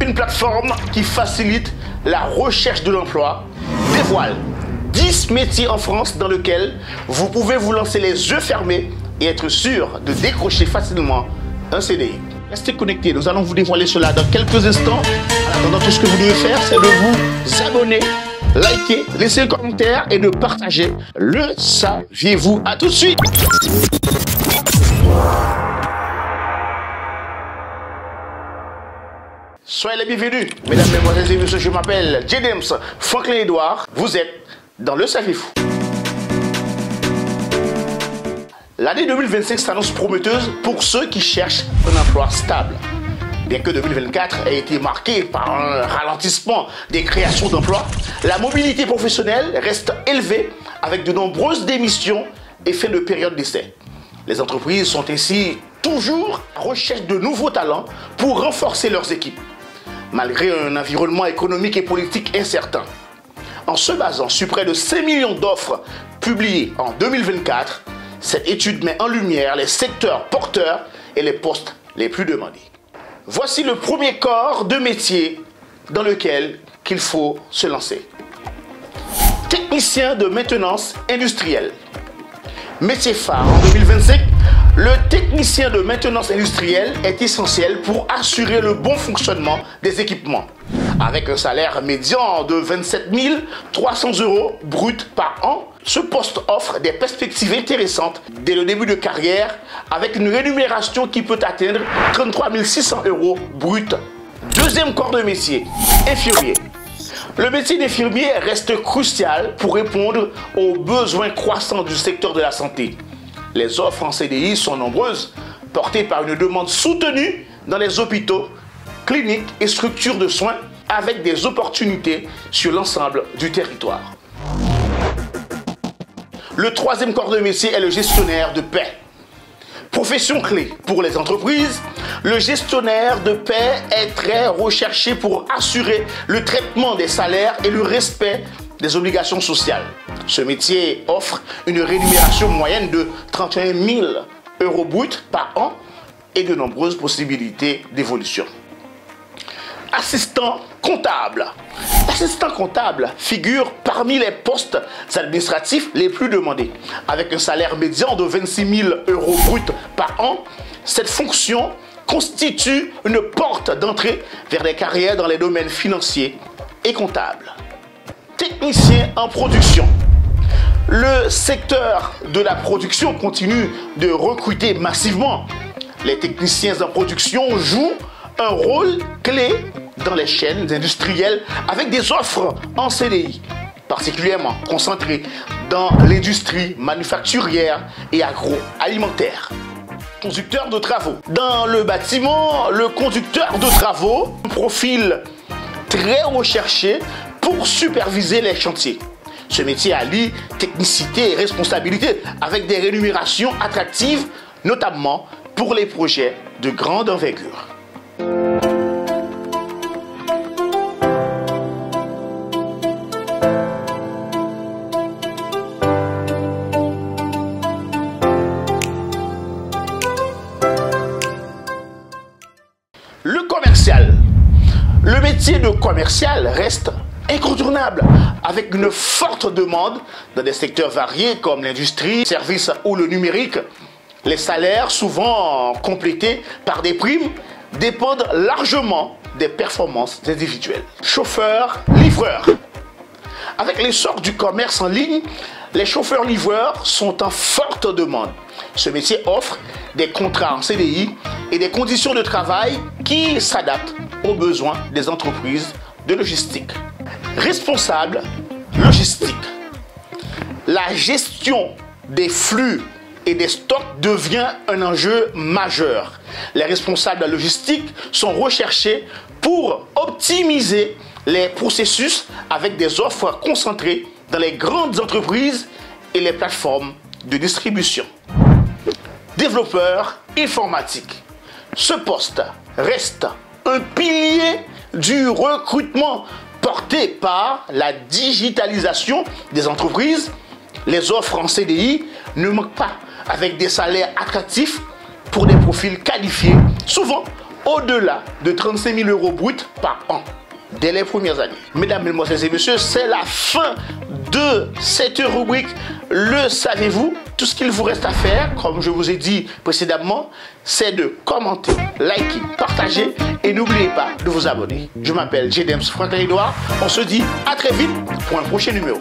une plateforme qui facilite la recherche de l'emploi, dévoile 10 métiers en France dans lesquels vous pouvez vous lancer les yeux fermés et être sûr de décrocher facilement un CDI. Restez connectés, nous allons vous dévoiler cela dans quelques instants. En attendant, tout ce que vous devez faire, c'est de vous abonner, liker, laisser un commentaire et de partager. Le saviez-vous? À tout de suite. Soyez les bienvenus, mesdames, mesdemoiselles et messieurs, je m'appelle James Franklin Edouard. Vous êtes dans Le Saviez-vous? L'année 2025 s'annonce prometteuse pour ceux qui cherchent un emploi stable. Bien que 2024 ait été marqué par un ralentissement des créations d'emplois, la mobilité professionnelle reste élevée avec de nombreuses démissions et fin de période d'essai. Les entreprises sont ainsi toujours à la recherche de nouveaux talents pour renforcer leurs équipes, malgré un environnement économique et politique incertain. En se basant sur près de 5 millions d'offres publiées en 2024, cette étude met en lumière les secteurs porteurs et les postes les plus demandés. Voici le premier corps de métier dans lequel il faut se lancer. Technicien de maintenance industrielle. Métier phare en 2025, le technicien de maintenance industrielle est essentiel pour assurer le bon fonctionnement des équipements. Avec un salaire médian de 27 300 € brut par an, ce poste offre des perspectives intéressantes dès le début de carrière avec une rémunération qui peut atteindre 33 600 € brut. Deuxième corps de métier, infirmier. Le métier d'infirmier reste crucial pour répondre aux besoins croissants du secteur de la santé. Les offres en CDI sont nombreuses, portées par une demande soutenue dans les hôpitaux, cliniques et structures de soins, avec des opportunités sur l'ensemble du territoire. Le troisième corps de métier est le gestionnaire de paie. Profession clé pour les entreprises, le gestionnaire de paie est très recherché pour assurer le traitement des salaires et le respect des obligations sociales. Ce métier offre une rémunération moyenne de 31 000 € brut par an et de nombreuses possibilités d'évolution. Assistant comptable. L'assistant comptable figure parmi les postes administratifs les plus demandés. Avec un salaire médian de 26 000 € brut par an, cette fonction constitue une porte d'entrée vers des carrières dans les domaines financiers et comptables. Technicien en production. Le secteur de la production continue de recruter massivement. Les techniciens en production jouent un rôle clé dans les chaînes industrielles avec des offres en CDI, particulièrement concentrées dans l'industrie manufacturière et agroalimentaire. Conducteur de travaux. Dans le bâtiment, le conducteur de travaux, un profil très recherché pour superviser les chantiers. Ce métier allie technicité et responsabilité avec des rémunérations attractives, notamment pour les projets de grande envergure. Le commercial. Le métier de commercial reste incontournable avec une forte demande dans des secteurs variés comme l'industrie, services ou le numérique. Les salaires, souvent complétés par des primes, dépendent largement des performances individuelles. Chauffeur-livreur. Avec l'essor du commerce en ligne, les chauffeurs-livreurs sont en forte demande. Ce métier offre des contrats en CDI et des conditions de travail qui s'adaptent aux besoins des entreprises de logistique. Responsable logistique. La gestion des flux et des stocks devient un enjeu majeur. Les responsables de la logistique sont recherchés pour optimiser les processus avec des offres concentrées dans les grandes entreprises et les plateformes de distribution. Développeur informatique. Ce poste reste un pilier du recrutement porté par la digitalisation des entreprises. Les offres en CDI ne manquent pas avec des salaires attractifs pour des profils qualifiés, souvent au-delà de 35 000 euros bruts par an dès les premières années. Mesdames, Mesdemoiselles et Messieurs, c'est la fin de cette rubrique. Le savez-vous? Tout ce qu'il vous reste à faire, comme je vous ai dit précédemment, c'est de commenter, liker, partager et n'oubliez pas de vous abonner. Je m'appelle J. Dems Franklin Edouard. On se dit à très vite pour un prochain numéro.